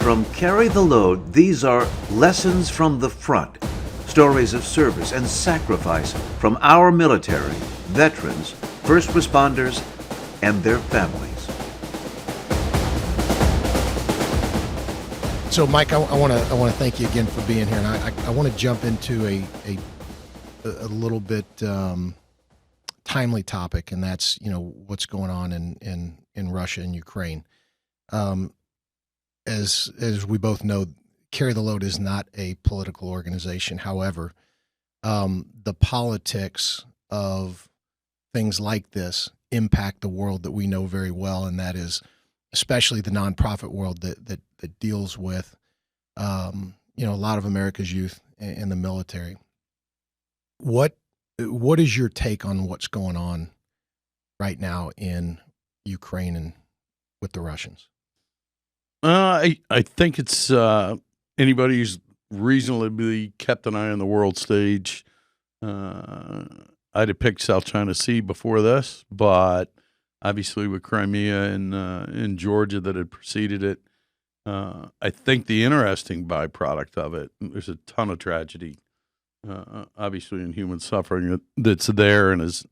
From Carry the Load, these are lessons from the front, stories of service and sacrifice from our military, veterans, first responders, and their families. So, Mike, I want to thank you again for being here, and I want to jump into a little bit timely topic, and that's what's going on in Russia and Ukraine. As we both know, Carry the Load is not a political organization. However, the politics of things like this impact the world that we know very well, and that is especially the nonprofit world that deals with a lot of America's youth in the military. What is your take on what's going on right now in Ukraine and with the Russians? I think it's anybody who's reasonably kept an eye on the world stage. I'd have picked South China Sea before this, but obviously with Crimea and in Georgia that had preceded it, I think the interesting byproduct of it, there's a ton of tragedy, obviously, in human suffering that's there and is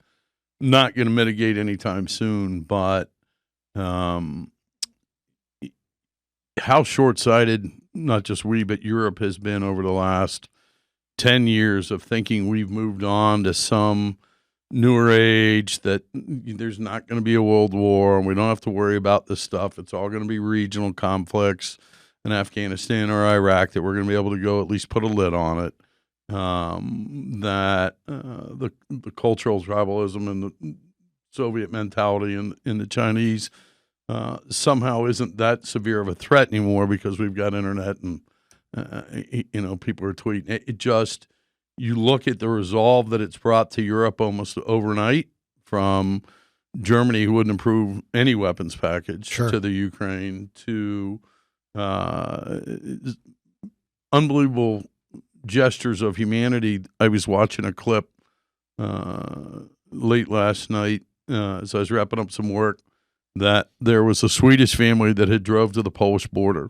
not going to mitigate anytime soon, but how short-sighted, not just we, but Europe has been over the last 10 years of thinking we've moved on to some newer age, that there's not going to be a world war and we don't have to worry about this stuff. It's all going to be regional conflicts in Afghanistan or Iraq, that we're going to be able to go at least put a lid on it. That the cultural tribalism and the Soviet mentality in the Chinese somehow isn't that severe of a threat anymore because we've got internet and people are tweeting. It just, you look at the resolve that it's brought to Europe almost overnight, from Germany, who wouldn't approve any weapons package, Sure, to the Ukraine, to unbelievable gestures of humanity. I was watching a clip late last night as I was wrapping up some work, that there was a Swedish family that had drove to the Polish border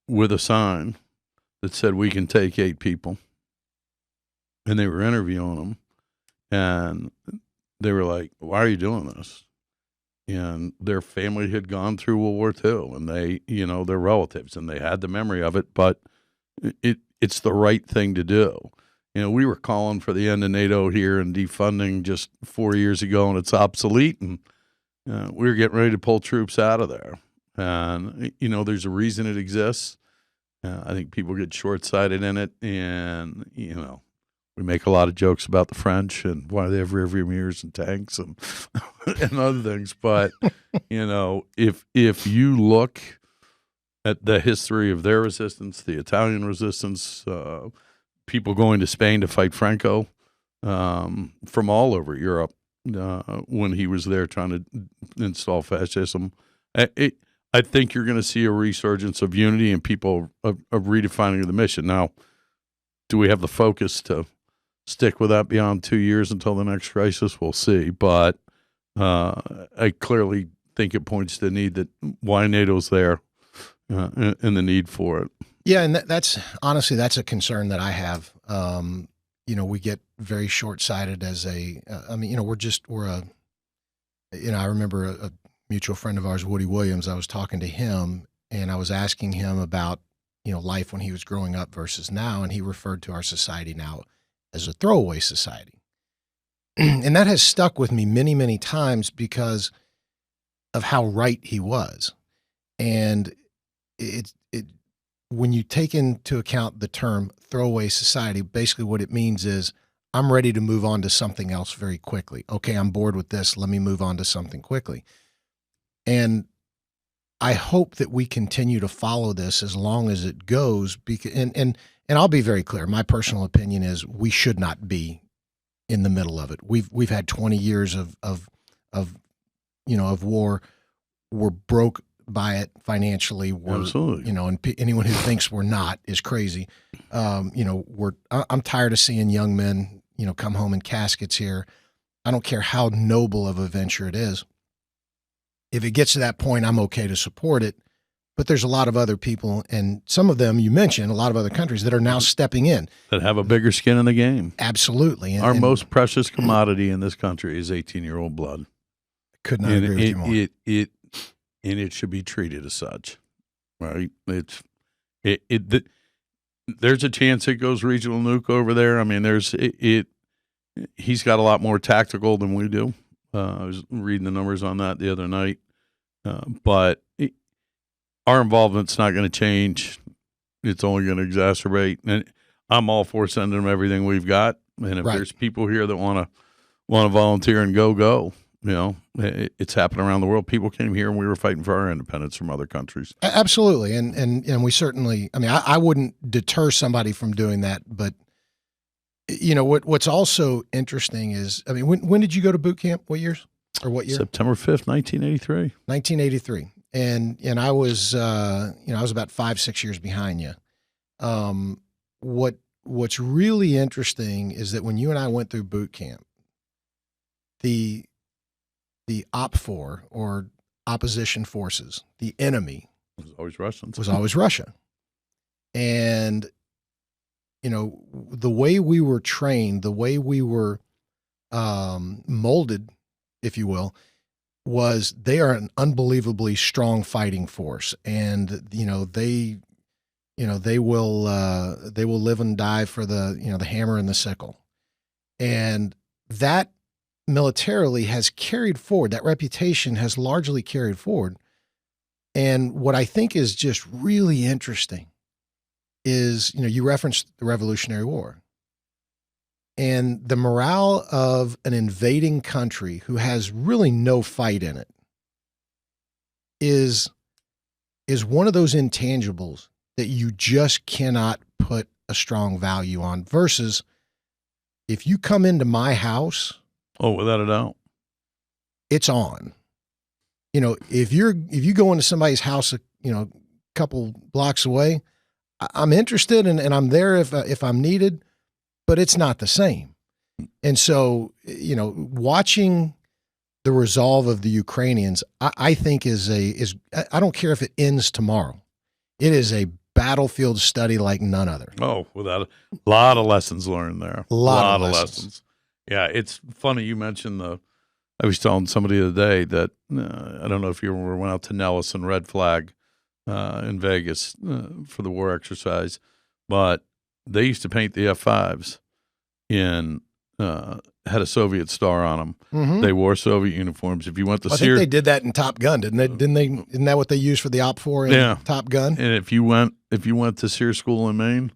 with a sign that said, "We can take 8 people." And they were interviewing them, and they were like, "Why are you doing this?" And their family had gone through World War II, and they, their relatives, and they had the memory of it, but it's the right thing to do. We were calling for the end of NATO here and defunding just 4 years ago, and it's obsolete, and we were getting ready to pull troops out of there. And, there's a reason it exists. I think people get short-sighted in it, and, we make a lot of jokes about the French and why they have rearview mirrors and tanks and and other things. But, if you look at the history of their resistance, the Italian resistance, people going to Spain to fight Franco from all over Europe when he was there trying to install fascism, I think you're going to see a resurgence of unity and people of redefining the mission. Now, do we have the focus to stick with that beyond 2 years until the next crisis? We'll see. But I clearly think it points to the need, that why NATO's there and the need for it. Yeah, and that's honestly, that's a concern that I have. We get very short-sighted as I remember a mutual friend of ours, Woody Williams. I was talking to him, and I was asking him about, life when he was growing up versus now, and he referred to our society now as a throwaway society. And that has stuck with me many, many times because of how right he was. And when you take into account the term throwaway society, basically what it means is, I'm ready to move on to something else very quickly. Okay, I'm bored with this. Let me move on to something quickly. And I hope that we continue to follow this as long as it goes. And I'll be very clear. My personal opinion is we should not be in the middle of it. We've had 20 years of war. We're broke by it financially. Absolutely. And anyone who thinks we're not is crazy. I'm tired of seeing young men, come home in caskets here. I don't care how noble of a venture it is. If it gets to that point, I'm okay to support it. but there's a lot of other people, and some of them you mentioned, a lot of other countries that are now stepping in. That have a bigger skin in the game. Absolutely. Our most precious commodity in this country is 18-year-old blood. Could not agree with you more. And it should be treated as such, right? There's a chance it goes regional nuke over there. I mean, he's got a lot more tactical than we do. I was reading the numbers on that the other night. But our involvement's not going to change. It's only going to exacerbate. And I'm all for sending them everything we've got. And if there's people here that want to volunteer and go, you know, it's happening around the world. People came here and we were fighting for our independence from other countries. Absolutely. And we certainly, I mean, I wouldn't deter somebody from doing that, but you know, what's also interesting is, I mean, when did you go to boot camp? What years or what year? September 5th, 1983. 1983. And I was, you know, I was about 5-6 years behind you. What's really interesting is that when you and I went through boot camp, the OPFOR, or opposition forces, the enemy, was always Russians. Was always Russia. And, you know, the way we were trained, the way we were molded, if you will, was they are an unbelievably strong fighting force. And, you know, they will live and die for the hammer and the sickle. And that militarily has carried forward. That reputation has largely carried forward. And what I think is just really interesting is, you know, you referenced the Revolutionary War. And the morale of an invading country who has really no fight in it is one of those intangibles that you just cannot put a strong value on, versus if you come into my house. Oh, without a doubt. It's on. You know, if you go into somebody's house, you know, a couple blocks away, I'm interested and I'm there if I'm needed, but it's not the same. And so, you know, watching the resolve of the Ukrainians, I think is I don't care if it ends tomorrow. It is a battlefield study like none other. Oh, without a lot of lessons learned there. A lot of lessons. Yeah, it's funny you mentioned I was telling somebody the other day that I don't know if you ever went out to Nellis and Red Flag in Vegas for the war exercise, but they used to paint the F-5s had a Soviet star on them. Mm-hmm. They wore Soviet uniforms. If you went to I think they did that in Top Gun, didn't they? Isn't that what they used for the OPFOR in Top Gun? And if you went to SEER school in Maine,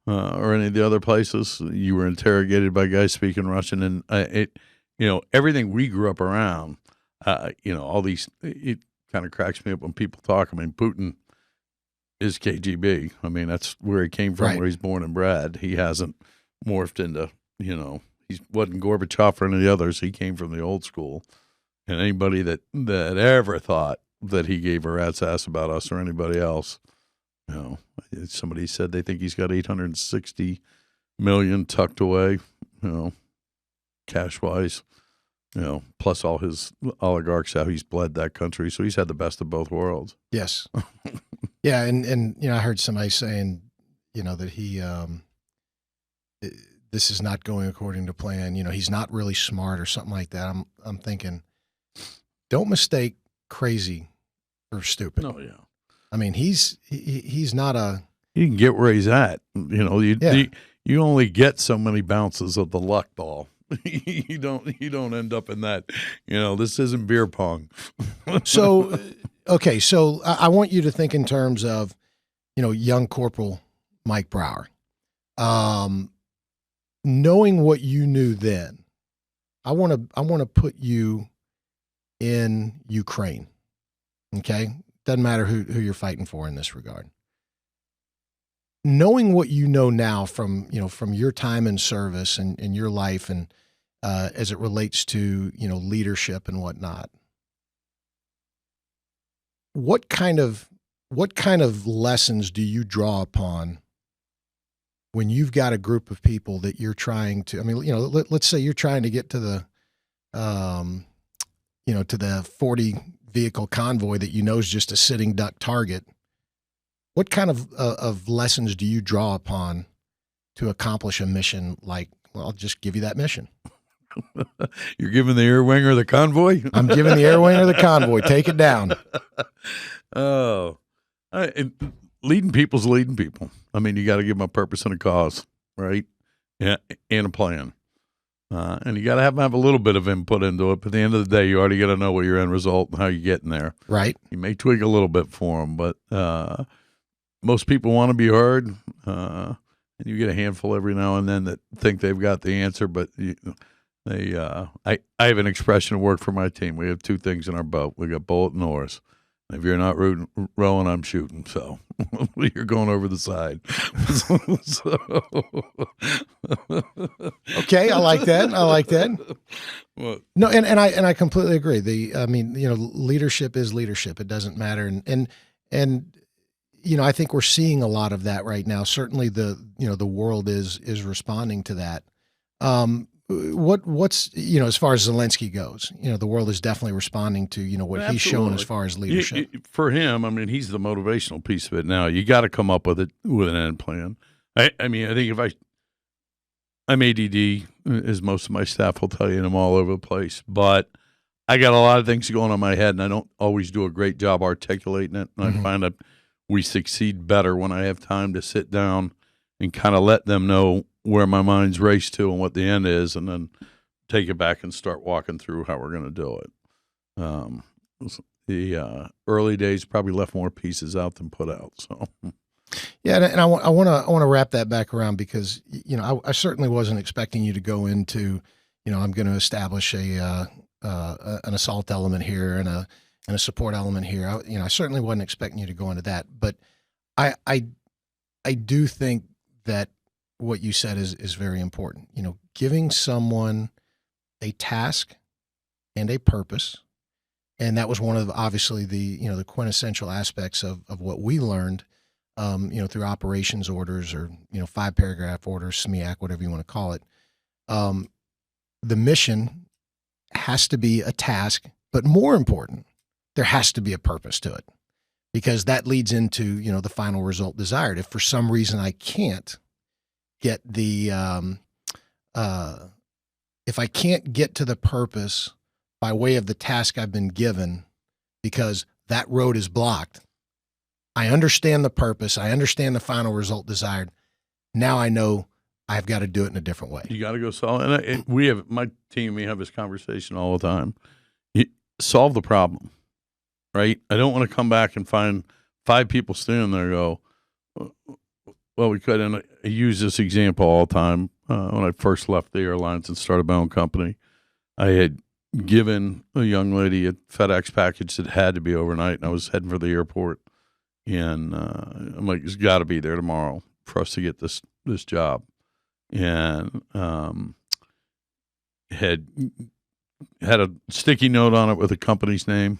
or any of the other places, you were interrogated by guys speaking Russian, and you know, everything we grew up around, you know, all these, it kind of cracks me up when people talk. I mean, Putin is KGB. I mean, that's where he came from, where he's born and bred. He hasn't morphed into, you know, he wasn't Gorbachev or any of the others. He came from the old school, and anybody that ever thought that he gave a rat's ass about us or anybody else, you know, somebody said they think he's got $860 million tucked away, you know, cash-wise, you know, plus all his oligarchs, how he's bled that country. So he's had the best of both worlds. Yes. Yeah, and you know, I heard somebody saying, you know, that he this is not going according to plan. You know, he's not really smart or something like that. I'm thinking, don't mistake crazy for stupid. Oh, yeah. I mean, he's not a. You can get where he's at. You know, you only get so many bounces of the luck ball. you don't end up in that. You know, this isn't beer pong. So, okay, so I want you to think in terms of, you know, young Corporal Mike Brauer. Knowing what you knew then, I want to put you in Ukraine. Okay. Doesn't matter who you're fighting for in this regard. Knowing what you know now from your time in service and your life and as it relates to, you know, leadership and whatnot, what kind of lessons do you draw upon when you've got a group of people that you're trying to, I mean, you know, let's say you're trying to get to the, you know, to the 40 vehicle convoy that you know is just a sitting duck target What kind of lessons do you draw upon to accomplish a mission like, well, I'll just give you that mission? You're giving the air wing or the convoy? I'm giving the air wing or the convoy. Take it down. Oh, leading people's leading people. I mean, you got to give them a purpose and a cause, right? Yeah, and a plan. And you got to have a little bit of input into it. But at the end of the day, you already got to know what your end result and how you're getting there. Right. You may tweak a little bit for them, but most people want to be heard. And you get a handful every now and then that think they've got the answer, but I have an expression of work for my team. We have two things in our boat. We got bullet and oars. If you're not rowing, I'm shooting. So you're going over the side. Okay, I like that. I like that. What? No, and I completely agree. Leadership is leadership. It doesn't matter. And I think we're seeing a lot of that right now. Certainly the world is responding to that. What's as far as Zelensky goes, the world is definitely responding to what Absolutely. He's shown as far as leadership. For him, I mean, he's the motivational piece of it. Now you got to come up with an end plan. I mean, I think if I'm ADD, as most of my staff will tell you, and I'm all over the place. But I got a lot of things going on in my head, and I don't always do a great job articulating it. And I find that we succeed better when I have time to sit down and kind of let them know where my mind's raced to and what the end is, and then take it back and start walking through how we're going to do it. The early days probably left more pieces out than put out. So, yeah, and I want to wrap that back around because I certainly wasn't expecting you to go into I'm going to establish an assault element here and a support element here. I certainly wasn't expecting you to go into that, but I do think that what you said is very important. Giving someone a task and a purpose, and that was one of obviously the quintessential aspects of what we learned, through operations orders or 5-paragraph orders, SMEAC, whatever you want to call it. The mission has to be a task, but more important, there has to be a purpose to it, because that leads into the final result desired. If for some reason I can't get if I can't get to the purpose by way of the task I've been given because that road is blocked, I understand the purpose. I understand the final result desired. Now I know I've got to do it in a different way. You got to go solve. And we have my team. We have this conversation all the time. Solve the problem, right? I don't want to come back and find 5 people standing there and go, well, we could. And I use this example all the time. When I first left the airlines and started my own company, I had given a young lady a FedEx package that had to be overnight, and I was heading for the airport. And I'm like, it's got to be there tomorrow for us to get this job. And had a sticky note on it with the company's name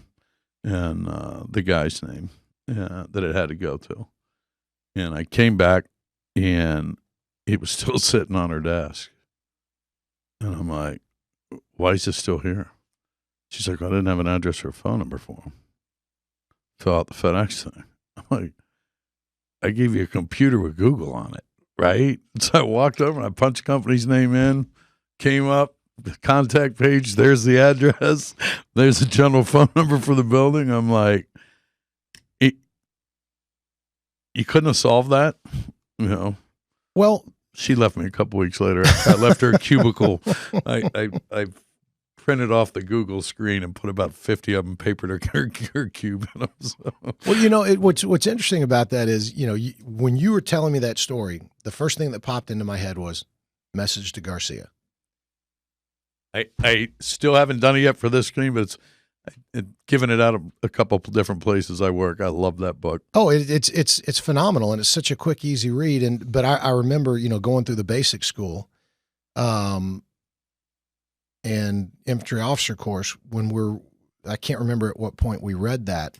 and the guy's name that it had to go to. And I came back, and it was still sitting on her desk. And I'm like, why is this still here? She's like, I didn't have an address or a phone number for him. Fill out the FedEx thing. I'm like, I gave you a computer with Google on it, right? So I walked over and I punched the company's name in, came up, the contact page, there's the address, there's the general phone number for the building. I'm like, you couldn't have solved that, Well, she left me a couple weeks later. I left her cubicle. I printed off the Google screen and put about 50 of them papered her cube in them. So. Well, what's interesting about that is, when you were telling me that story, the first thing that popped into my head was message to Garcia. I still haven't done it yet for this screen, but it's given it out of a couple different places I work. I love that book. Oh, it's phenomenal, and it's such a quick, easy read. But I remember, going through the basic school, and infantry officer course I can't remember at what point we read that,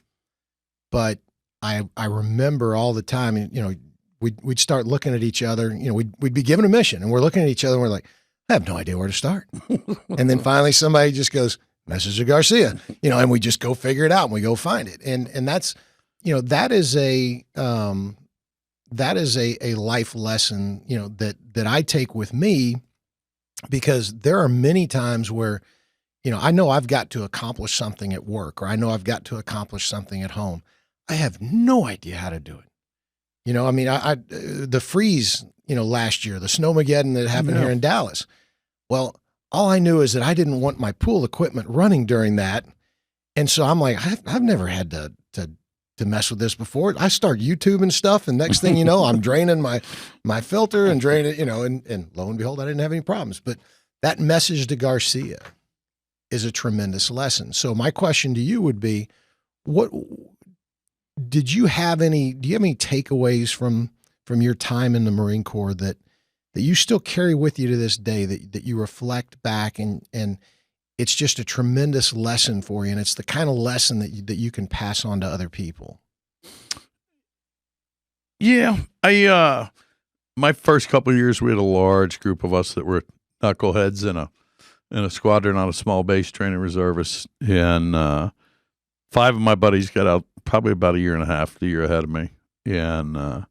but I remember all the time, we'd start looking at each other, we'd be given a mission and we're looking at each other and we're like, I have no idea where to start. And then finally somebody just goes, message to Garcia, and we just go figure it out and we go find it. And that's, that is a life lesson, that I take with me, because there are many times where, I know I've got to accomplish something at work, or I know I've got to accomplish something at home. I have no idea how to do it. The freeze, last year, the snowmageddon that happened here in Dallas. Well, all I knew is that I didn't want my pool equipment running during that. And so I'm like, I've never had to mess with this before. I start YouTubing stuff, and next thing you know, I'm draining my filter and draining, and lo and behold, I didn't have any problems. But that message to Garcia is a tremendous lesson. So my question to you would be, do you have any takeaways from your time in the Marine Corps that you still carry with you to this day, that you reflect back and it's just a tremendous lesson for you, and it's the kind of lesson that you can pass on to other people? Yeah, my first couple of years, we had a large group of us that were knuckleheads in a squadron on a small base, training reservists, and 5 of my buddies got out probably about a year ahead of me, and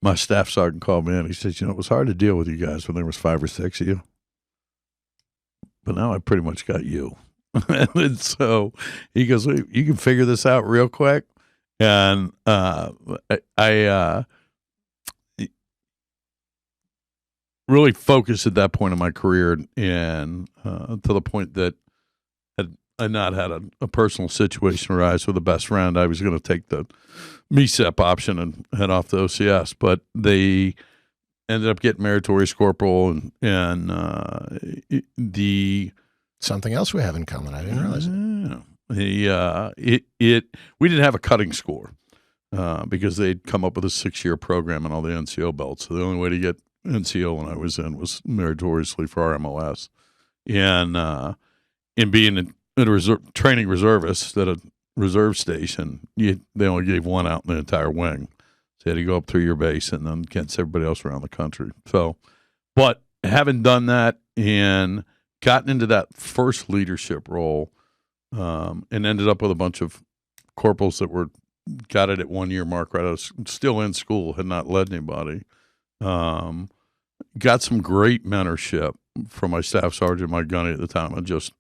my staff sergeant called me in. He says, it was hard to deal with you guys when there was 5 or 6 of you, but now I pretty much got you. And so he goes, you can figure this out real quick. And I really focused at that point in my career, and to the point that had I not had a personal situation arise with a best friend, I was going to take the MESEP option and head off to OCS. But they ended up getting meritorious corporal, and the something else we have in common. I didn't realize it. We didn't have a cutting score because they'd come up with a 6-year program and all the NCO belts. So the only way to get NCO when I was in was meritoriously for our MOS, and in being a training reservist at a reserve station, they only gave one out in the entire wing. So you had to go up through your base and then against everybody else around the country. So, but having done that and gotten into that first leadership role, and ended up with a bunch of corporals that got it at 1 year mark, right? I was still in school, had not led anybody. Got some great mentorship from my staff sergeant, my gunny at the time. I just,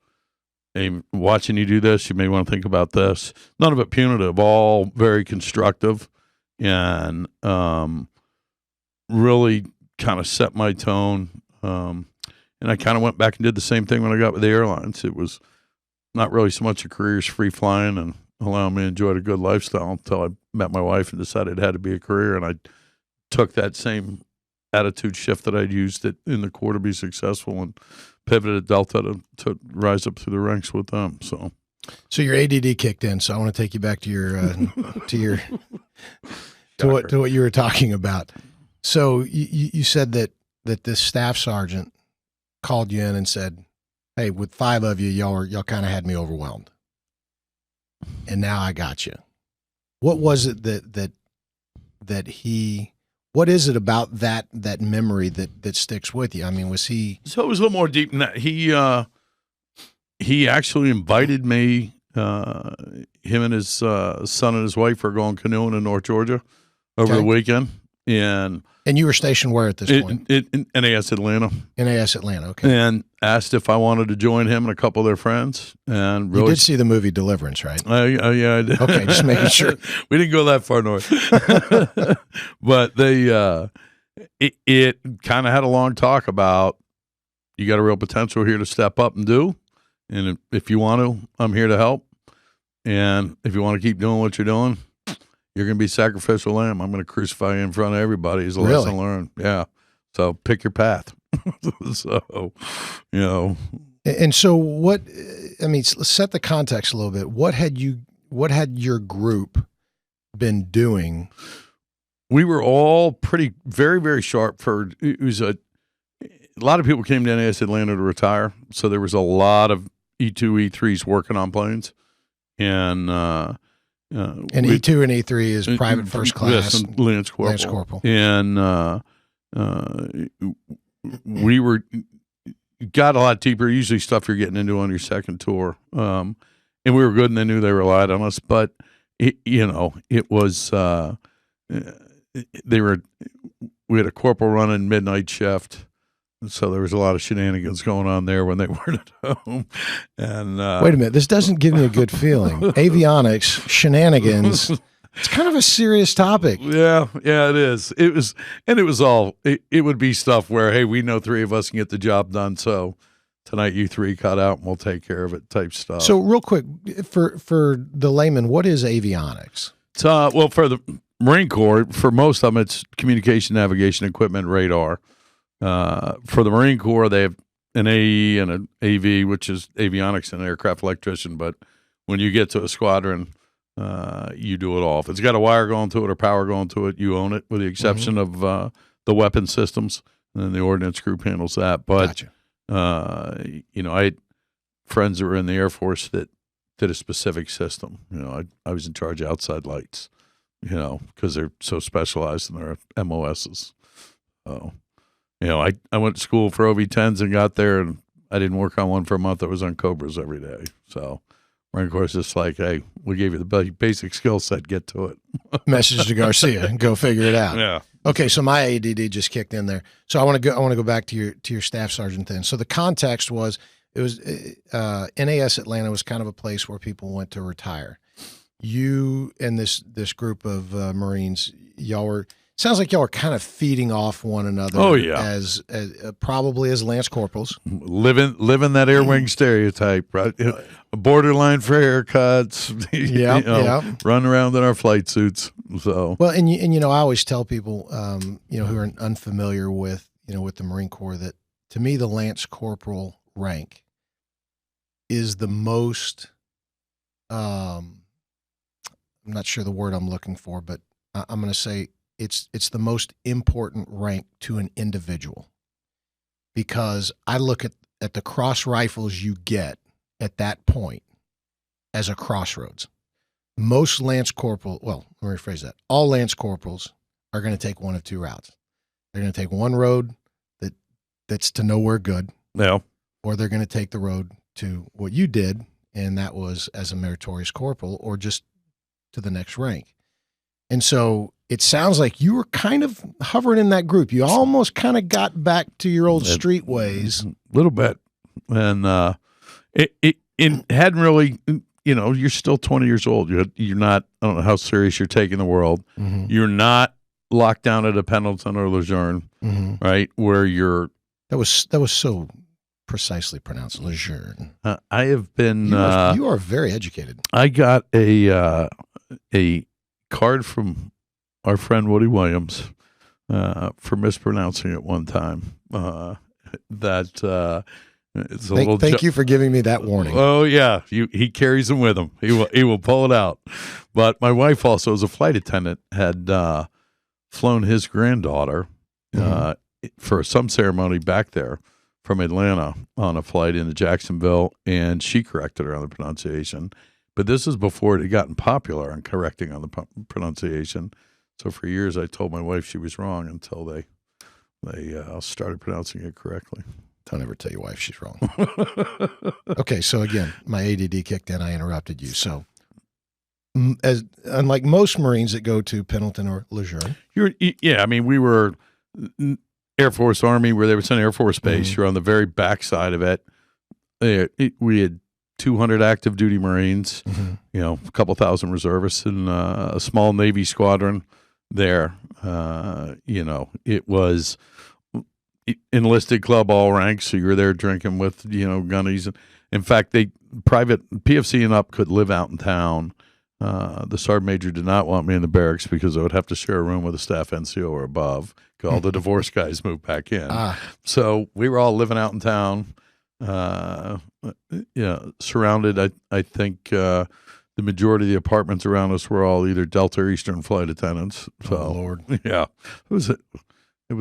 hey, watching you do this, you may want to think about this. None of it punitive, all very constructive, and really kind of set my tone. And I kind of went back and did the same thing when I got with the airlines. It was not really so much a career as free flying and allowing me to enjoy a good lifestyle until I met my wife and decided it had to be a career. And I took that same attitude shift that I'd used in the Corps to be successful and pivoted at Delta to rise up through the ranks with them. So your ADD kicked in. So I want to take you back to your what you were talking about. So you said that this staff sergeant called you in and said, "Hey, with 5 of you, y'all kind of had me overwhelmed, and now I got you." What was it that he? What is it about that memory that sticks with you? I mean, was he? So it was a little more deep than that. He actually invited me. Him and his son and his wife were going canoeing in North Georgia over the weekend, and you were stationed where at this point? In NAS Atlanta. NAS Atlanta, okay. And asked if I wanted to join him and a couple of their friends. And really, you did see the movie Deliverance, right? Yeah, I did. Okay, just making sure. We didn't go that far north. But it kind of had a long talk about, you got a real potential here to step up and do. And if you want to, I'm here to help. And if you want to keep doing what you're doing, you're going to be sacrificial lamb. I'm going to crucify you in front of everybody is a lesson learned. Yeah. So pick your path. So, And so what, I mean, let's set the context a little bit. What had your group been doing? We were all very, very sharp it was a lot of people came to NAS Atlanta to retire. So there was a lot of E2, E3s working on planes. And E2 and E3 is private first class. Yes, Lance Corporal. And we got a lot deeper, usually stuff you're getting into on your second tour. And we were good, and they knew they relied on us. But it was we had a corporal running midnight shift. So there was a lot of shenanigans going on there when they weren't at home. And wait a minute, this doesn't give me a good feeling. Avionics, shenanigans. It's kind of a serious topic. Yeah, it is. It would be stuff where, hey, we know three of us can get the job done, so tonight you three cut out and we'll take care of it type stuff. So real quick, for the layman, what is avionics? Well, for the Marine Corps, for most of them, it's communication, navigation, equipment, radar. For the Marine Corps, they have an AE and an AV, which is avionics and aircraft electrician. But when you get to a squadron, you do it all. If it's got a wire going to it or power going to it, you own it, with the exception of the weapon systems. And then the ordnance group handles that. But, Gotcha. I had friends that were in the Air Force that did a specific system. I was in charge of outside lights, because they're so specialized in their MOSs. So, I went to school for OV-10s and got there, and I didn't work on one for a month. I was on Cobras every day. So Marine Corps is just like, hey, we gave you the basic skill set. Get to it. Message to Garcia. Go figure it out. Yeah. Okay, so my ADD just kicked in there. So I want to go back to your staff sergeant then. So the context was NAS Atlanta was kind of a place where people went to retire. You and this group of Marines, sounds like y'all were kind of feeding off one another. Oh, yeah. As probably as Lance Corporals. Living that air wing stereotype, right? Borderline for haircuts. Run around in our flight suits. So well, and I always tell people, who are unfamiliar with the Marine Corps, that to me the Lance Corporal rank is the most. I'm not sure the word I'm looking for, but I'm going to say it's the most important rank to an individual, because I look at the cross rifles you get at that point as a crossroads. Most Lance Corporal, well, let me rephrase that. All Lance Corporals are going to take one of two routes. They're going to take one road that's to nowhere good. Yeah. Or they're going to take the road to what you did, and that was as a meritorious corporal, or just to the next rank. And so it sounds like you were kind of hovering in that group. You almost kind of got back to your old street ways. A little bit. And it hadn't really, you're still 20 years old. You're not, I don't know how serious you're taking the world. Mm-hmm. You're not locked down at a Pendleton or Lejeune, right? Where you're. That was so precisely pronounced, Lejeune. I have been. You are very educated. I got a card from our friend Woody Williams for mispronouncing it one time. It's a little. Thank you for giving me that warning. Oh yeah, he carries them with him. He will pull it out. But my wife also, as a flight attendant, had flown his granddaughter for some ceremony back there from Atlanta on a flight into Jacksonville, and she corrected her on the pronunciation. But this is before it had gotten popular on correcting on the pronunciation. So for years, I told my wife she was wrong until they started pronouncing it correctly. Don't ever tell your wife she's wrong. Okay, so again, my ADD kicked in. I interrupted you. So, unlike most Marines that go to Pendleton or Lejeune, we were Air Force Army, where they were sent Air Force Base. You're on the very backside of it. We had 200 active duty Marines, a couple thousand reservists, and a small Navy squadron there. It was enlisted club, all ranks. So you were there drinking with, gunnies. In fact, private PFC and up could live out in town. The sergeant major did not want me in the barracks because I would have to share a room with a staff NCO or above. All the divorce guys moved back in. So we were all living out in town. Surrounded. I think the majority of the apartments around us were all either Delta or Eastern flight attendants. So, oh Lord, yeah, it was a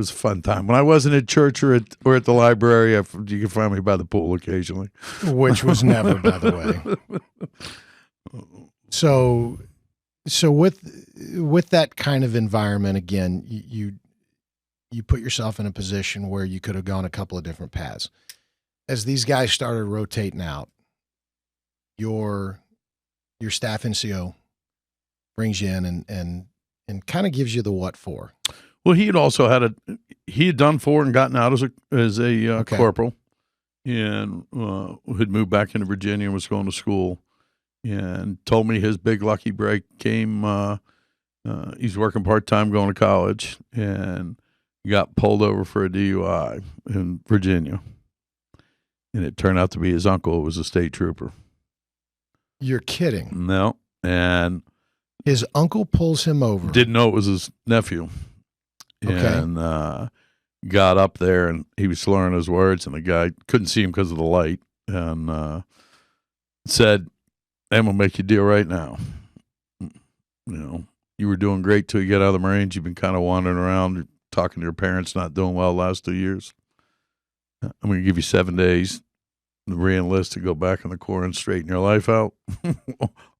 fun time. When I wasn't at church or at the library, you could find me by the pool occasionally. Which was never, by the way. So with that kind of environment, again, you put yourself in a position where you could have gone a couple of different paths. As these guys started rotating out, your staff NCO brings you in and kind of gives you the what for. Well, he had also he had done 4 and gotten out as a Okay. corporal, and had moved back into Virginia and was going to school, and told me his big lucky break came. He's working part-time going to college and got pulled over for a DUI in Virginia. And it turned out to be his uncle who was a state trooper. You're kidding. No. And his uncle pulls him over. Didn't know it was his nephew. Okay. And got up there and he was slurring his words, and the guy couldn't see him because of the light, and said, I'm going to make you a deal right now. You were doing great till you get out of the Marines. You've been kind of wandering around, talking to your parents, not doing well the last 2 years. I'm going to give you 7 days to re-enlist to go back in the Corps and straighten your life out,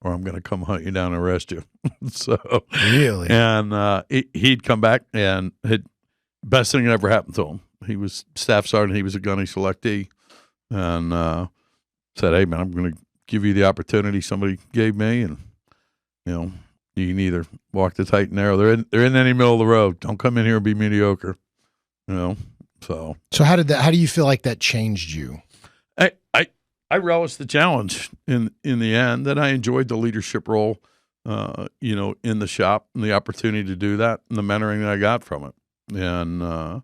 or I'm going to come hunt you down and arrest you. So really, and he'd come back, and best thing that ever happened to him. He was staff sergeant. He was a gunny selectee, and said, "Hey man, I'm going to give you the opportunity somebody gave me, and you can either walk the tight and narrow. They're in any middle of the road. Don't come in here and be mediocre, So how do you feel like that changed you? I relished the challenge in the end. That I enjoyed the leadership role, in the shop, and the opportunity to do that, and the mentoring that I got from it, and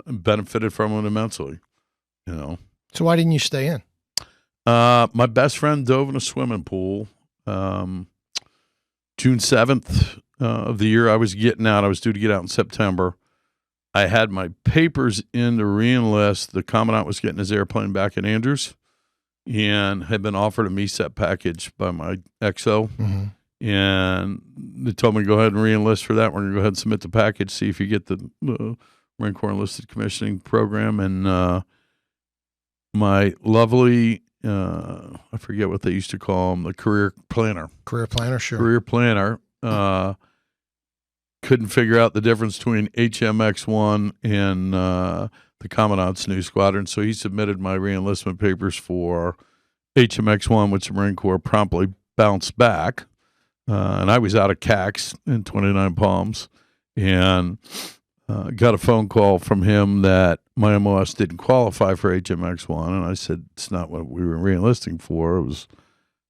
benefited from it immensely. So why didn't you stay in? My best friend dove in a swimming pool. June 7th of the year I was getting out. I was due to get out in September. I had my papers in to re-enlist. The commandant was getting his airplane back in Andrews and had been offered a MESEP package by my XO. Mm-hmm. And they told me, go ahead and re-enlist for that. We're going to go ahead and submit the package, see if you get the Marine Corps Enlisted Commissioning Program. And my lovely, I forget what they used to call him, the career planner. Career planner, sure. Career planner. Couldn't figure out the difference between HMX-1 and the Commandant's new squadron, so he submitted my reenlistment papers for HMX-1, which the Marine Corps promptly bounced back. And I was out of CAX in 29 Palms, and got a phone call from him that my MOS didn't qualify for HMX-1, and I said, it's not what we were reenlisting for. It was,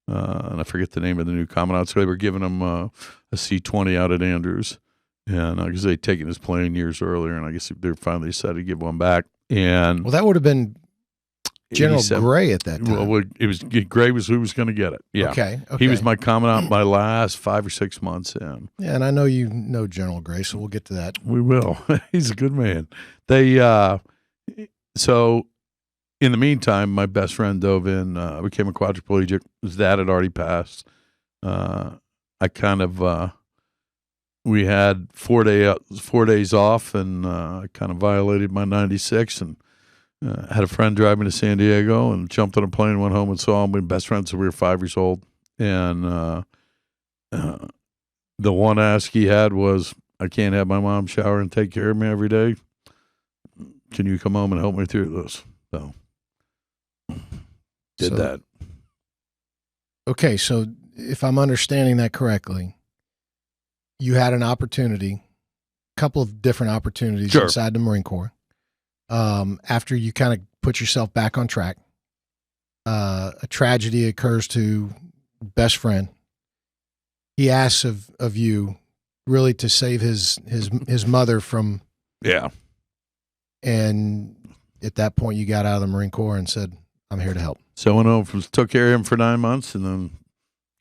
and I forget the name of the new Commandant, so they were giving him a C-20 out at Andrews. And because they'd taken his plane years earlier, and I guess they finally decided to give one back. And well, that would have been General Gray at that time. Well, it was Gray was who was going to get it. Yeah, okay. He was my commandant my last 5 or 6 months in. Yeah, and I know you know General Gray, so we'll get to that. We will. He's a good man. So in the meantime, my best friend dove in, became a quadriplegic. His dad had already passed. We had 4 days off, and I kind of violated my 96, and had a friend drive me to San Diego, and jumped on a plane, went home and saw him. We were best friends since we were 5 years old. And the one ask he had was, I can't have my mom shower and take care of me every day. Can you come home and help me through this? So did that. Okay, so if I'm understanding that correctly, you had an opportunity, a couple of different opportunities Sure. inside the Marine Corps. After you kind of put yourself back on track, a tragedy occurs to best friend. He asks of you really to save his mother from. Yeah. And at that point, you got out of the Marine Corps and said, I'm here to help. So I went home, took care of him for 9 months, and then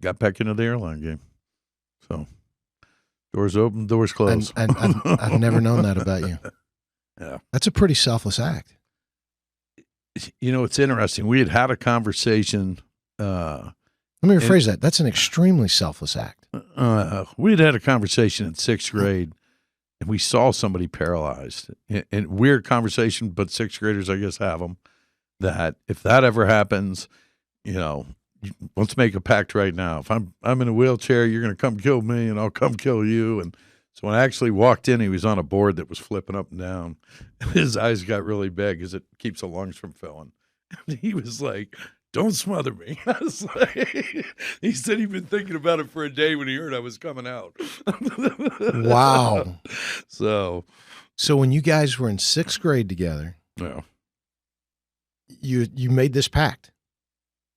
got back into the airline game. So doors open, doors closed. And I've never known that about you. Yeah. That's a pretty selfless act. It's interesting. We had a conversation. Let me rephrase that. That's an extremely selfless act. We had a conversation in 6th grade, and we saw somebody paralyzed. And weird conversation, but 6th graders, I guess, have them. That if that ever happens, let's make a pact right now. If I'm in a wheelchair, you're going to come kill me, and I'll come kill you. And so when I actually walked in, he was on a board that was flipping up and down. His eyes got really big because it keeps the lungs from filling. And he was like don't smother me. I was like, he said he'd been thinking about it for a day when he heard I was coming out. Wow. So when you guys were in 6th grade together, yeah. you made this pact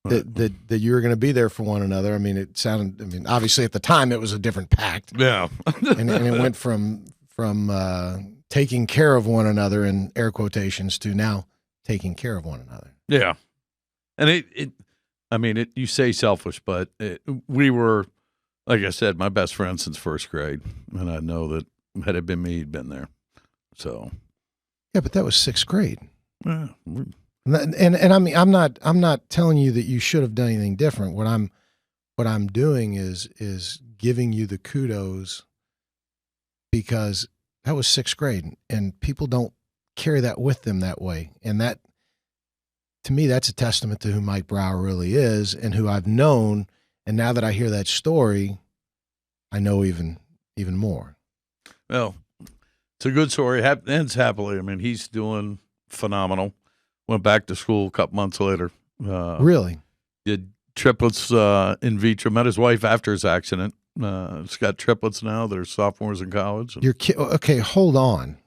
that you were going to be there for one another. I mean, it sounded. I mean, obviously at the time it was a different pact. Yeah. and it went from taking care of one another in air quotations to now taking care of one another. Yeah. And you say selfish, but we were, like I said, my best friend since 1st grade. And I know that had it been me, he'd been there. So. Yeah, but that was 6th grade. Yeah. And I mean, I'm not telling you that you should have done anything different. What I'm doing is giving you the kudos, because that was 6th grade and people don't carry that with them that way. And that, to me, that's a testament to who Mike Brauer really is and who I've known. And now that I hear that story, I know even more. Well, it's a good story. Ends happily. I mean, he's doing phenomenal. Went back to school a couple months later. Really? Did triplets in vitro. Met his wife after his accident. He's got triplets now. They're sophomores in college. Okay, hold on.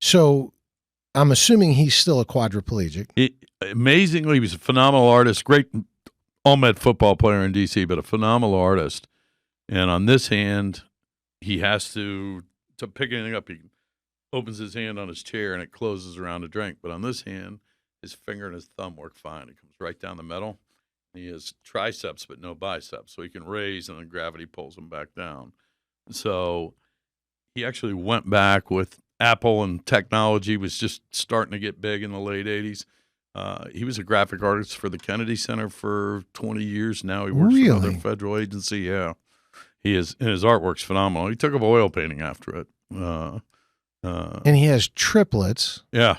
So I'm assuming he's still a quadriplegic. Amazingly, he was a phenomenal artist. Great all-med football player in D.C., but a phenomenal artist. And on this hand, he has to pick anything up. He opens his hand on his chair and it closes around a drink. But on this hand, his finger and his thumb work fine. It comes right down the middle. He has triceps but no biceps, so he can raise and then gravity pulls him back down. So he actually went back with Apple, and technology was just starting to get big in the late 80s. He was a graphic artist for the Kennedy Center for 20 years now. He works for another federal agency. Yeah. He is, and his artwork's phenomenal. He took up oil painting after it. And he has triplets. Yeah.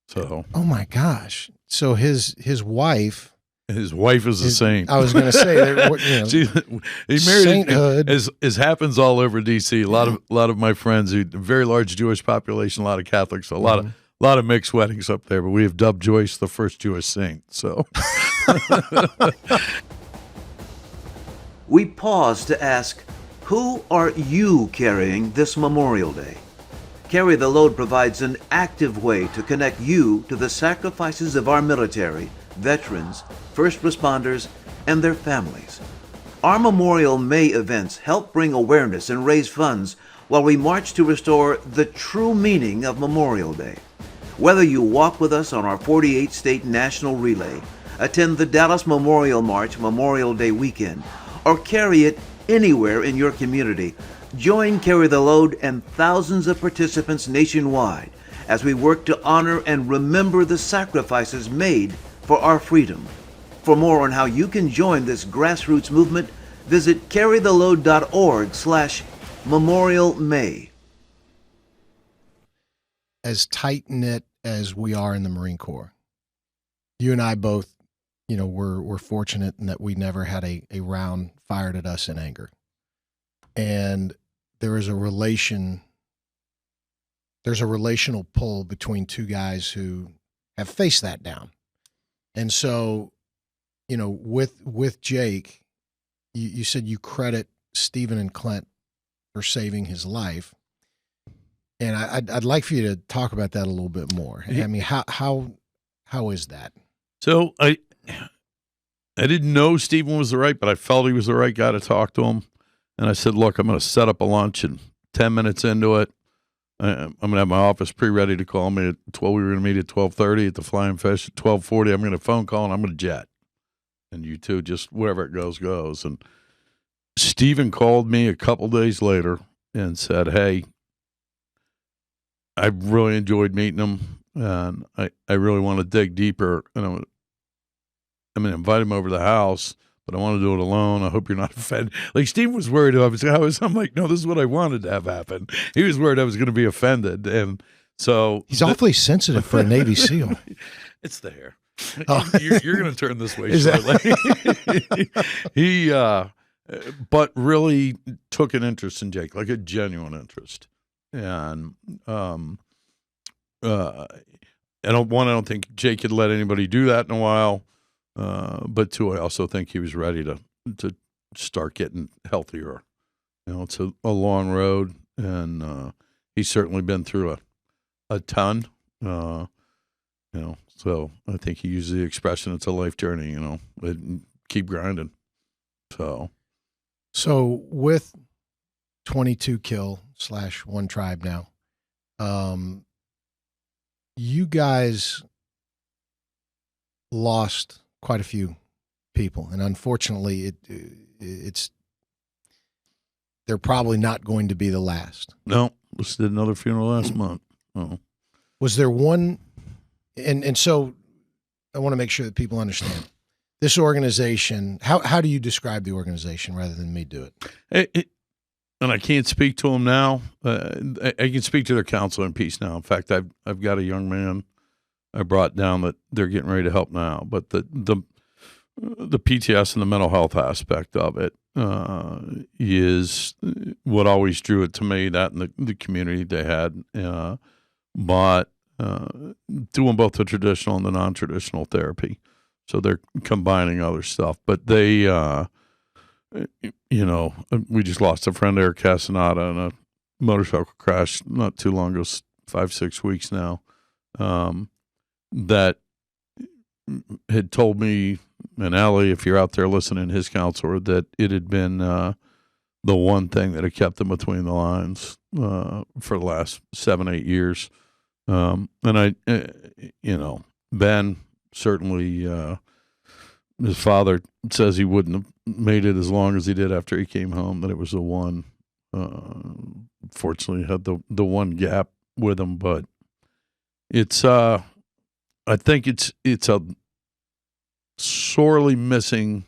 So. Oh my gosh. So his wife. His wife is a saint. I was going to say, he married sainthood. As happens all over D.C. A lot of my friends, a very large Jewish population, a lot of Catholics, so a lot of mixed weddings up there. But we have dubbed Joyce the first Jewish saint. So We pause to ask, who are you carrying this Memorial Day? Carry the Load provides an active way to connect you to the sacrifices of our military, veterans, first responders, and their families. Our Memorial May events help bring awareness and raise funds while we march to restore the true meaning of Memorial Day. Whether you walk with us on our 48-state national relay, attend the Dallas Memorial March Memorial Day weekend, or carry it anywhere in your community, join Carry the Load and thousands of participants nationwide as we work to honor and remember the sacrifices made for our freedom. For more on how you can join this grassroots movement, visit carrytheload.org/Memorial May. As tight-knit as we are in the Marine Corps, you and I both, we're fortunate in that we never had a round fired at us in anger. And there's a relational pull between two guys who have faced that down. And so, with Jake, you said you credit Stephen and Clint for saving his life. And I'd like for you to talk about that a little bit more. I mean, how is that? So I didn't know Stephen was the right, but I felt he was the right guy to talk to him. And I said, look, I'm going to set up a lunch, and 10 minutes into it, I'm going to have my office pre-ready to call me at 12. We were going to meet at 12:30 at the Flying Fish. At 12:40, I'm going to phone call, and I'm going to jet. And you two, just wherever it goes. And Stephen called me a couple days later and said, hey, I really enjoyed meeting him, and I really want to dig deeper. And I'm going to invite him over to the house, but I want to do it alone. I hope you're not offended. Like, Steve was worried I'm like, no, this is what I wanted to have happen. He was worried I was going to be offended. And so he's awfully sensitive for a Navy SEAL. It's the hair. Oh. You're going to turn this way shortly. He, but really took an interest in Jake, like a genuine interest. And I don't think Jake had let anybody do that in a while. But two, I also think he was ready to start getting healthier. It's a long road, and he's certainly been through a ton. So I think he uses the expression, it's a life journey, keep grinding. So with 22 kill / 1 tribe now, you guys lost quite a few people, and unfortunately it's they're probably not going to be the last. No, just did another funeral last month. Oh. Was there one, and so I want to make sure that people understand this organization. How do you describe the organization rather than me do it? And I can't speak to them now. I can speak to their counsel in peace now. In fact, I've got a young man I brought down that they're getting ready to help now. But the PTS and the mental health aspect of it is what always drew it to me. That and the community they had, but doing both the traditional and the non-traditional therapy. So they're combining other stuff. But they, we just lost a friend, Eric Casanata, in a motorcycle crash not too long ago, 5-6 weeks now, that had told me, and Allie, if you're out there listening, his counselor, that it had been the one thing that had kept them between the lines for the last 7-8 years. And I, Ben certainly, his father says he wouldn't have made it as long as he did after he came home, that it was the one. Fortunately, had the one gap with him, but it's I think it's a sorely missing,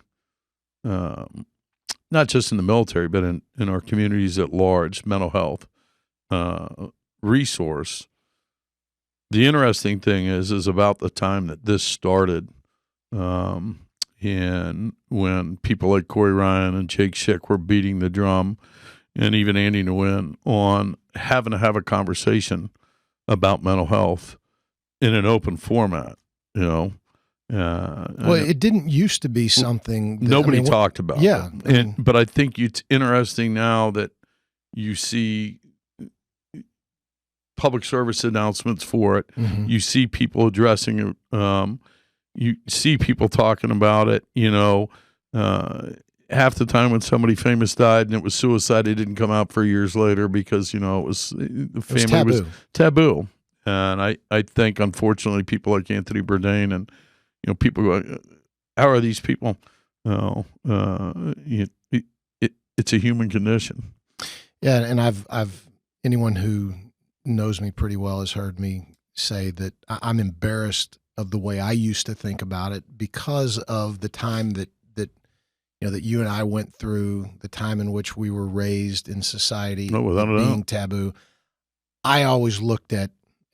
not just in the military, but in our communities at large, mental health resource. The interesting thing is about the time that this started, and when people like Corey Ryan and Jake Schick were beating the drum, and even Andy Nguyen, on having to have a conversation about mental health in an open format, Well, it didn't used to be something that, nobody talked about. Yeah. But I think it's interesting now that you see public service announcements for it. Mm-hmm. You see people addressing it. You see people talking about it. Half the time when somebody famous died and it was suicide, it didn't come out for years later because, it was the family was taboo. And I think, unfortunately, people like Anthony Bourdain and, people go, how are these people? It's a human condition. Yeah. And I've anyone who knows me pretty well has heard me say that I'm embarrassed of the way I used to think about it because of the time that you and I went through, the time in which we were raised in society, being taboo. I always looked at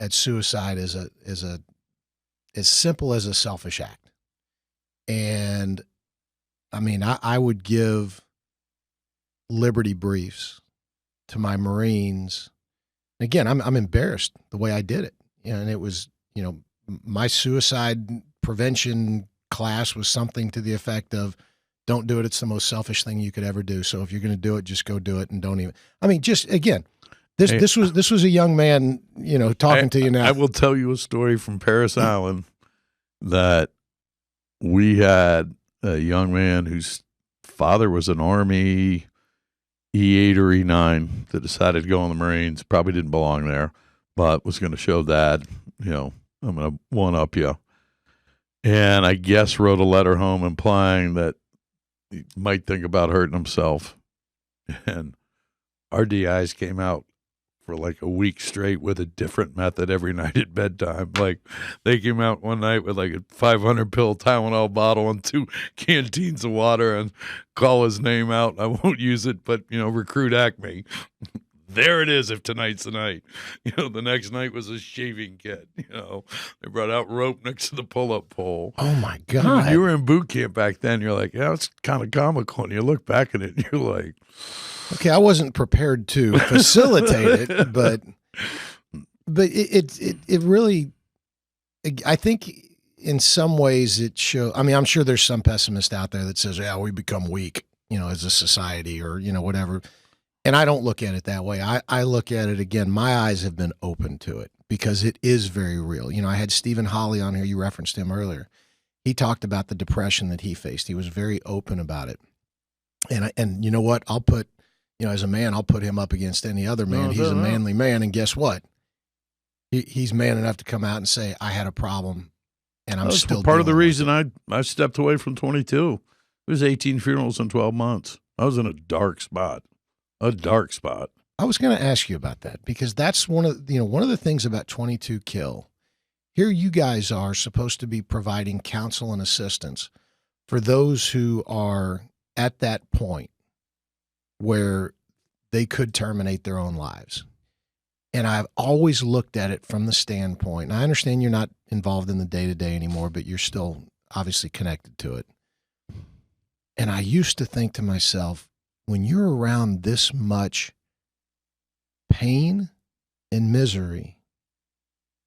suicide as simple as a selfish act. And I mean, I would give liberty briefs to my Marines. Again, I'm embarrassed the way I did it. And it was, my suicide prevention class was something to the effect of, don't do it. It's the most selfish thing you could ever do. So if you're going to do it, just go do it and don't even. I mean, just again, this was a young man, talking to you now. I will tell you a story from Paris Island that we had a young man whose father was an Army E8 or E9 that decided to go in the Marines. Probably didn't belong there, but was going to show Dad, I'm going to one up you. And I guess wrote a letter home implying that he might think about hurting himself. And our DIs came out for like a week straight with a different method every night at bedtime. Like they came out one night with like a 500 pill Tylenol bottle and 2 canteens of water and call his name out. I won't use it, but recruit Acme. There it is. If tonight's the night, the next night was a shaving kit. They brought out rope next to the pull-up pole. Oh my God! You were in boot camp back then. You're like, yeah, it's kind of comical. And you look back at it, and you're like, okay, I wasn't prepared to facilitate it, but it really, I think in some ways it shows. I mean, I'm sure there's some pessimist out there that says, "Yeah, we become weak, as a society, or whatever." And I don't look at it that way. I look at it again. My eyes have been open to it because it is very real. I had Stephen Holley on here. You referenced him earlier. He talked about the depression that he faced. He was very open about it. And you know what? I'll put, as a man, I'll put him up against any other man. He's a manly man, and guess what? He's man enough to come out and say, I had a problem, and I'm still part of the dealing with reason I stepped away from 22. It was 18 funerals in 12 months. I was in a dark spot. I was going to ask you about that because that's one of the things about 22 Kill. Here you guys are supposed to be providing counsel and assistance for those who are at that point where they could terminate their own lives. And I've always looked at it from the standpoint, and I understand you're not involved in the day-to-day anymore, but you're still obviously connected to it. And I used to think to myself, when you're around this much pain and misery,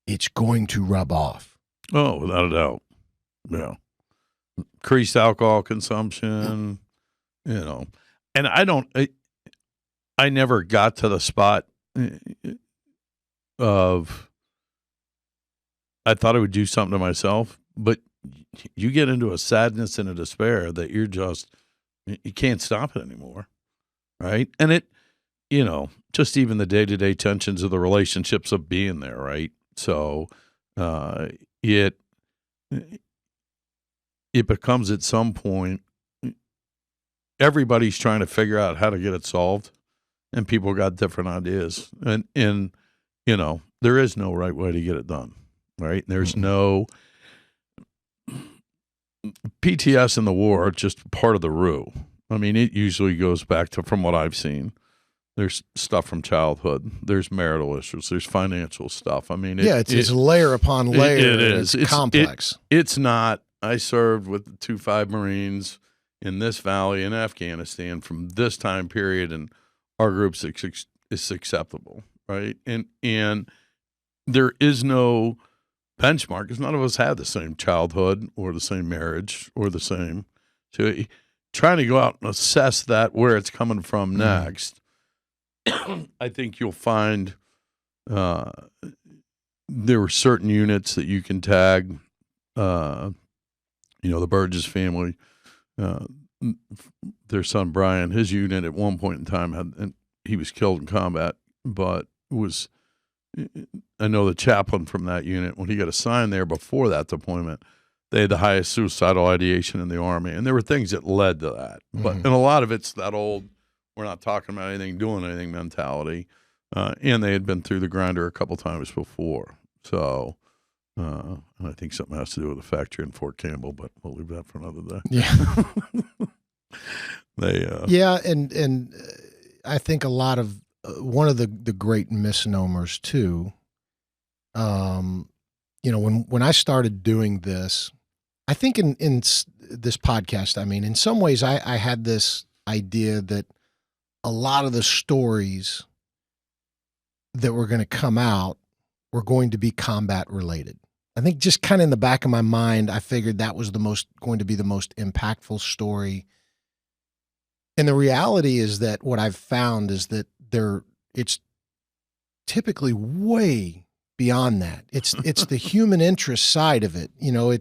it's going to rub off. Oh, without a doubt. Yeah. Increased alcohol consumption, and I never got to the spot of, I thought I would do something to myself, but you get into a sadness and a despair that you can't stop it anymore. Right. And it, just even the day-to-day tensions of the relationships of being there. Right. So, it becomes at some point, everybody's trying to figure out how to get it solved, and people got different ideas. And there is no right way to get it done, right? There's no PTS in the war, just part of the rue. I mean, it usually goes back to, from what I've seen, there's stuff from childhood. There's marital issues. There's financial stuff. I mean, it's layer upon layer. It is. It's complex. It's not. I served with the 2-5 Marines in this valley in Afghanistan from this time period, and our group's is acceptable, right? And there is no benchmark because none of us had the same childhood or the same marriage or the same. So trying to go out and assess that, where it's coming from next, I think you'll find there were certain units that you can tag. The Burgess family, their son Brian, his unit at one point in time and he was killed in combat, but I know the chaplain from that unit, when he got assigned there before that deployment, they had the highest suicidal ideation in the Army, and there were things that led to that. But and a lot of it's that old, we're not talking about anything, doing anything mentality, and they had been through the grinder a couple times before. So I think something has to do with the factory in Fort Campbell, but we'll leave that for another day. Yeah. And I think a lot of one of the great misnomers too. When I started doing this, I think in this podcast, I mean, in some ways, I had this idea that a lot of the stories that were going to come out were going to be combat related. I think just kind of in the back of my mind, I figured that was going to be the most impactful story. And the reality is that what I've found is that it's typically way beyond that. It's the human interest side of it. You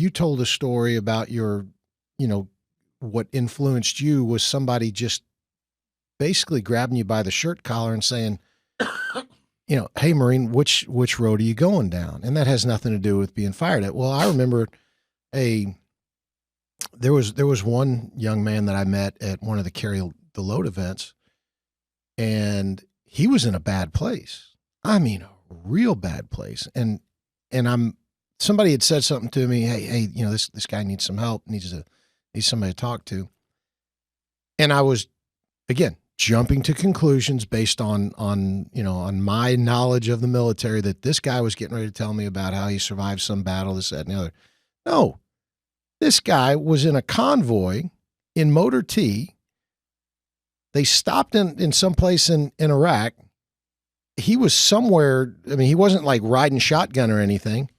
told a story about your, what influenced you was somebody just basically grabbing you by the shirt collar and saying, hey, Marine, which road are you going down? And that has nothing to do with being fired at. Well, I remember there was one young man that I met at one of the Carry the Load events, and he was in a bad place. I mean, a real bad place. And somebody had said something to me, hey, this guy needs some help, needs somebody to talk to. And I was, again, jumping to conclusions based on my knowledge of the military that this guy was getting ready to tell me about how he survived some battle, this, that, and the other. No, this guy was in a convoy in Motor T. They stopped in some place in Iraq. he was somewhere. I mean, he wasn't like riding shotgun or anything.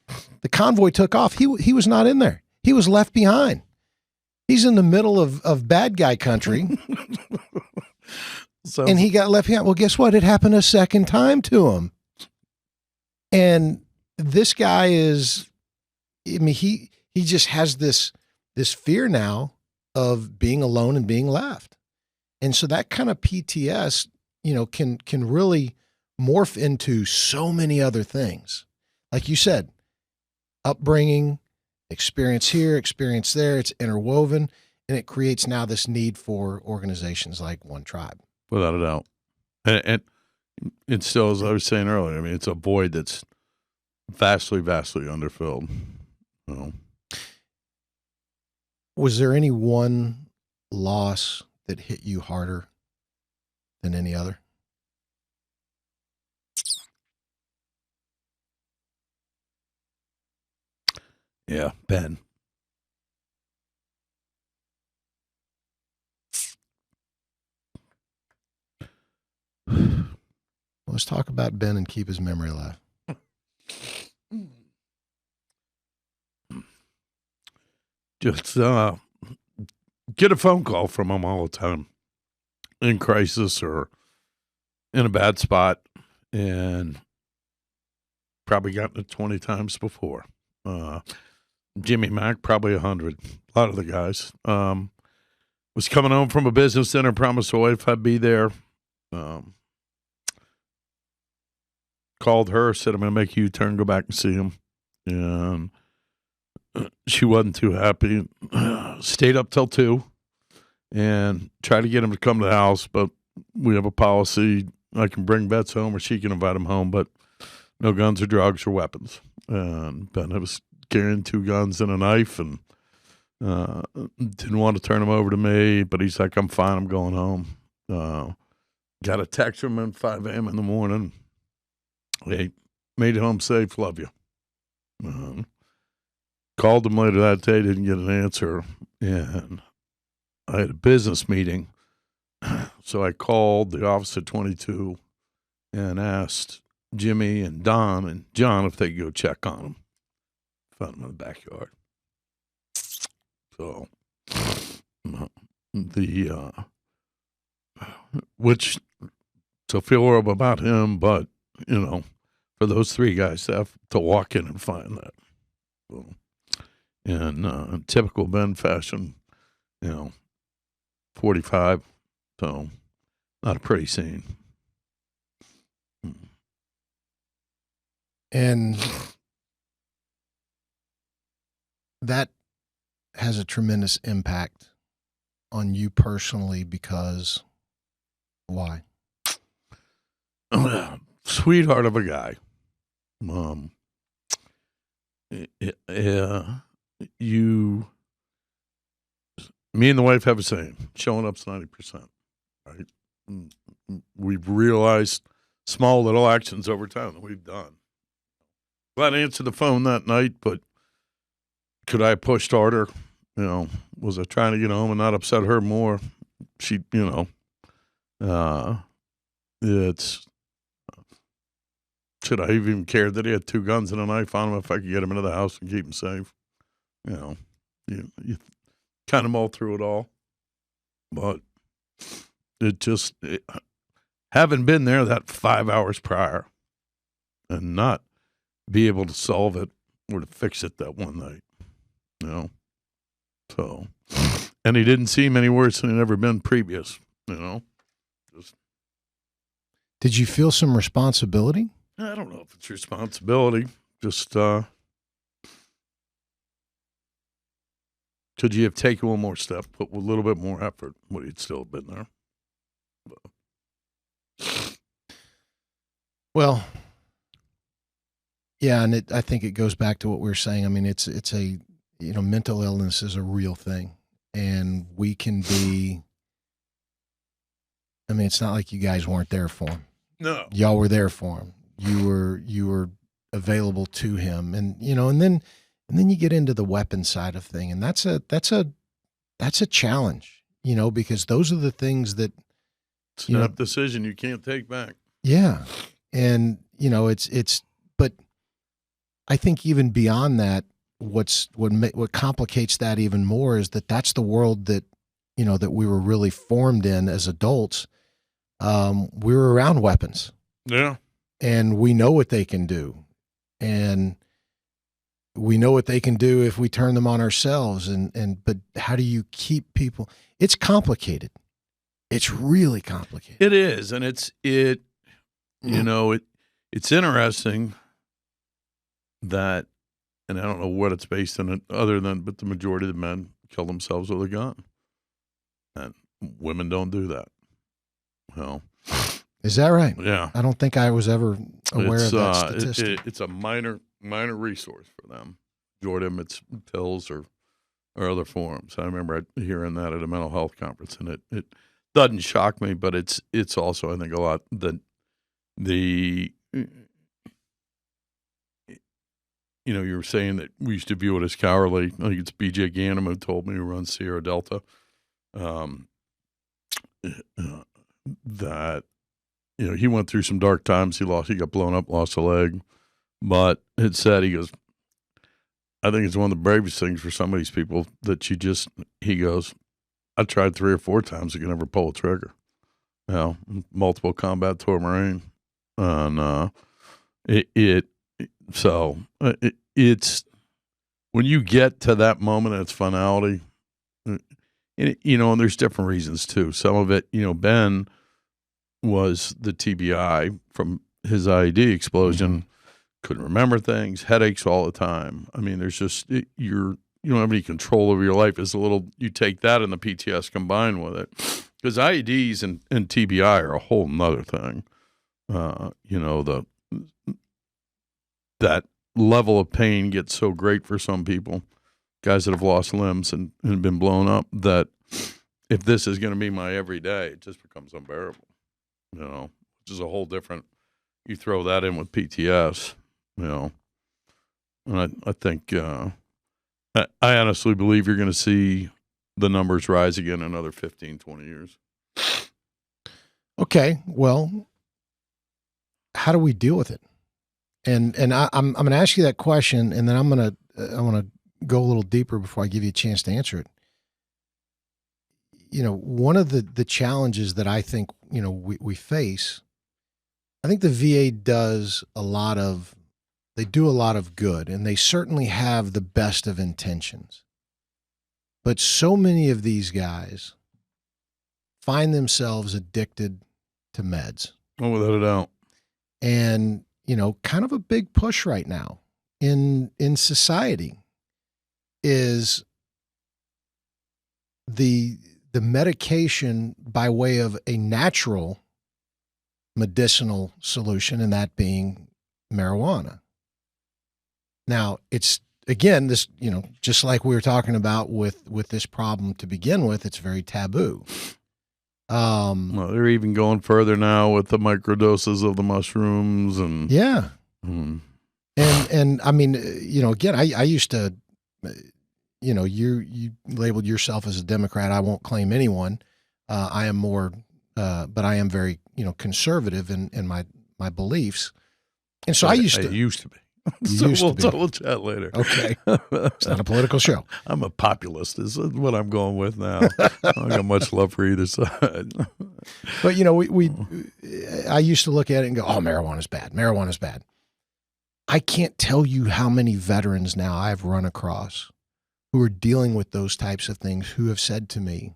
The convoy took off. He was not in there. He was left behind. He's in the middle of bad guy country. And he got left behind. Well, guess what? It happened a second time to him. And this guy is, I mean, he just has this fear now of being alone and being left. And so that kind of PTS, can really morph into so many other things. Like you said, upbringing, experience here, experience there, it's interwoven, and it creates now this need for organizations like One Tribe. Without a doubt. And it still, as I was saying earlier, I mean, it's a void that's vastly, vastly underfilled. Was there any one loss that hit you harder than any other? Yeah, Ben. Let's talk about Ben and keep his memory alive. Just get a phone call from him all the time in crisis or in a bad spot, and probably gotten it 20 times before. Jimmy Mack, probably 100. A lot of the guys. Was coming home from a business dinner, promised the wife I'd be there. Called her, said, I'm going to make a U-turn, go back and see him. And she wasn't too happy. Stayed up till 2 and tried to get him to come to the house, but we have a policy. I can bring vets home or she can invite him home, but no guns or drugs or weapons. And Ben was carrying 2 guns and a knife and didn't want to turn him over to me, but he's like, I'm fine, I'm going home. Got a text from him at 5 a.m. in the morning. Hey, made it home safe, love you. Called him later that day, didn't get an answer, and I had a business meeting. So I called the office at 22 and asked Jimmy and Don and John if they could go check on him. Found him in the backyard. So which to feel horrible about him, but for those 3 guys to have to walk in and find that. So, in typical Ben fashion, 45, so not a pretty scene. And that has a tremendous impact on you personally because why? Sweetheart of a guy. Me and the wife have a saying, showing up's 90%, right? We've realized small little actions over time that we've done. Glad I answered the phone that night, but could I have pushed harder? Was I trying to get home and not upset her more? She, it's, should I even care that he had 2 guns and a knife on him if I could get him into the house and keep him safe? You kind of mull through it all. But having been there that 5 hours prior and not be able to solve it or to fix it that one night, So, and he didn't seem any worse than he'd ever been previous, Did you feel some responsibility? I don't know if it's responsibility. Just could you have taken one more step, put a little bit more effort, would he still have been there? Well, yeah, and I think it goes back to what we were saying. I mean, it's a mental illness is a real thing, and we can be. I mean, it's not like you guys weren't there for him. No, y'all were there for him. You were available to him, and and then you get into the weapon side of thing, and that's a challenge, because those are the things that it's a decision you can't take back. Yeah, And, but I think even beyond that, what complicates that even more is that that's the world that, that we were really formed in as adults. We were around weapons. Yeah. And we know what they can do. And we know what they can do if we turn them on ourselves. But how do you keep people? It's complicated. It's really complicated. It is. And it's interesting that, and I don't know what it's based on other than, but the majority of the men kill themselves with a gun. And women don't do that. Well, is that right? Yeah. I don't think I was ever aware of that statistic. It's a minor resource for them. Jordan, it's pills or other forms. I remember hearing that at a mental health conference, and it doesn't shock me, but it's also, I think, a lot that you were saying that we used to view it as cowardly. I think it's B.J. Ganem who told me, who runs Sierra Delta, that he went through some dark times. He got blown up, lost a leg, but it said, he goes, I think it's one of the bravest things for some of these people that he goes, I tried 3 or 4 times, I could never pull a trigger. Multiple combat tour Marine, and it's when you get to that moment, it's finality. And there's different reasons too. Some of it, Ben was the TBI from his IED explosion. Mm-hmm. Couldn't remember things, headaches all the time. I mean, there's just, you don't have any control over your life. You take that and the PTS combined with it. Because IEDs and TBI are a whole nother thing. That level of pain gets so great for some people, guys that have lost limbs and been blown up, that if this is going to be my everyday, it just becomes unbearable, which is a whole different, you throw that in with PTS, and I think, I honestly believe you're going to see the numbers rise again in another 15, 20 years. Okay. Well, how do we deal with it? And I'm going to ask you that question, and then I want to go a little deeper before I give you a chance to answer it. One of the challenges that I think, we face, I think the VA does a lot of good, and they certainly have the best of intentions. But so many of these guys find themselves addicted to meds. Oh, without a doubt. And, kind of a big push right now in society is the medication by way of a natural medicinal solution, and that being marijuana. Now, it's, again, this, just like we were talking about with this problem to begin with, it's very taboo. Well, they're even going further now with the microdoses of the mushrooms and yeah. And I mean, again, I used to, you labeled yourself as a Democrat. I won't claim anyone. I am more, but I am very, conservative in my beliefs. And so I used to be. So we'll chat later. Okay. It's not a political show. I'm a populist is what I'm going with now. I don't got much love for either side. But, I used to look at it and go, oh, marijuana's bad. Marijuana's bad. I can't tell you how many veterans now I've run across who are dealing with those types of things who have said to me,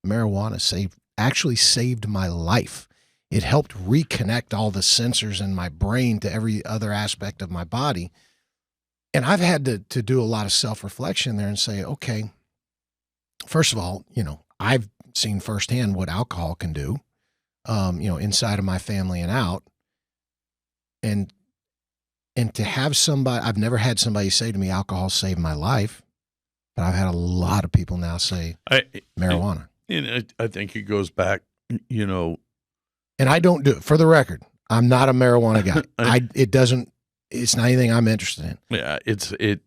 marijuana actually saved my life. It helped reconnect all the sensors in my brain to every other aspect of my body. And I've had to do a lot of self-reflection there and say, okay, first of all, I've seen firsthand what alcohol can do, inside of my family and out. And to have somebody, I've never had somebody say to me, alcohol saved my life, but I've had a lot of people now say marijuana. And I think it goes back, And I don't do it. For the record, I'm not a marijuana guy. It's not anything I'm interested in. Yeah, the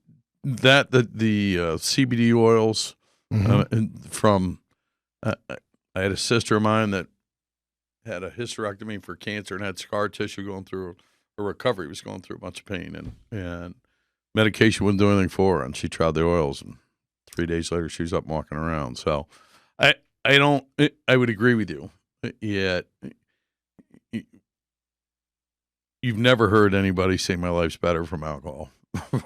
CBD oils, Mm-hmm. from I had a sister of mine that had a hysterectomy for cancer and had scar tissue going through a recovery. He was going through a bunch of pain, and medication wouldn't do anything for her. And she tried the oils, and 3 days later, she was up walking around. So I would agree with you. Yet you've never heard anybody say my life's better from alcohol,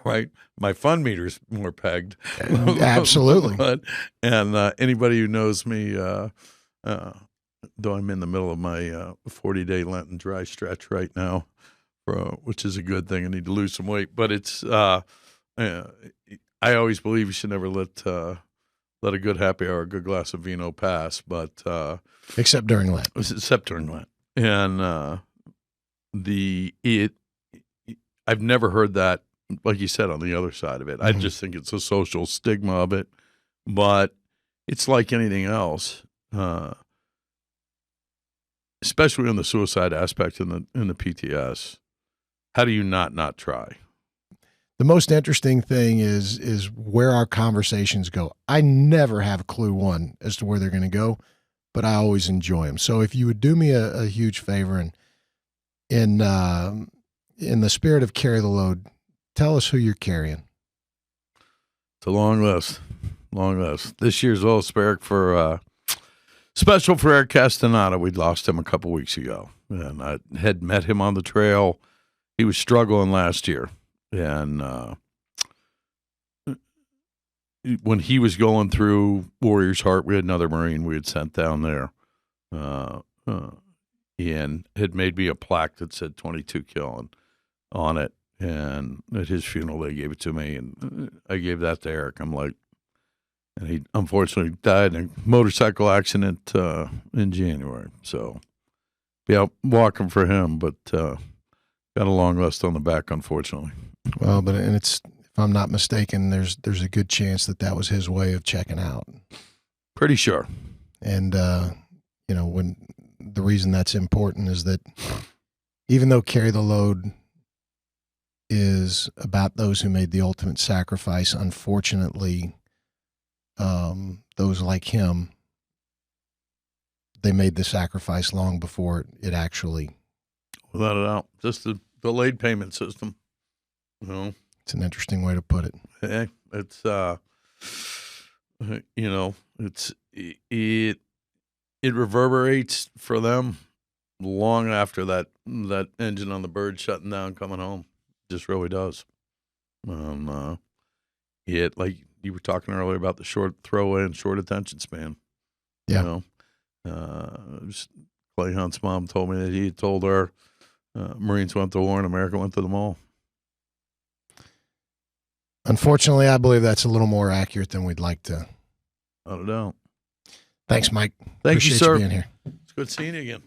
right? My fun meter's more pegged. Absolutely. Anybody who knows me, though I'm in the middle of my 40-day Lenten dry stretch right now, which is a good thing. I need to lose some weight. But it's I always believe you should never let a good happy hour, a good glass of vino pass. But except during Lent. Except during Lent. And I've never heard that, like you said, on the other side of it. I just think it's a social stigma of it. But it's like anything else, especially on the suicide aspect in the PTS. How do you not try? The most interesting thing is where our conversations go. I never have a clue, one, as to where they're going to go, but I always enjoy them. So if you would do me a huge favor and in the spirit of carry the load, tell us who you're carrying. It's a long list. This year's Oil Spirit for special for Eric Castaneda. We'd lost him a couple weeks ago, and I had met him on the trail. He was struggling last year, and when he was going through Warrior's Heart, we had another Marine we had sent down there. And had made me a plaque that said 22 killing on it. And at his funeral, they gave it to me, and I gave that to Eric. I'm like, and he unfortunately died in a motorcycle accident in January. So, yeah, walking for him, but got a long list on the back, unfortunately. Well, and it's, if I'm not mistaken, there's a good chance that was his way of checking out. Pretty sure. And when the reason that's important is that even though Carry the Load is about those who made the ultimate sacrifice, unfortunately, those like him, they made the sacrifice long before it actually. Without a doubt. Just the delayed payment system. It's an interesting way to put it. It's, it reverberates for them long after that engine on the bird shutting down, coming home. It just really does. Like you were talking earlier about the short throwaway and short attention span. Yeah. Clay Hunt's mom told me that he had told her Marines went to war and America went to the mall. Unfortunately, I believe that's a little more accurate than we'd like to. I don't know. Thanks, Mike. Thank you, sir. Appreciate you being here. It's good seeing you again.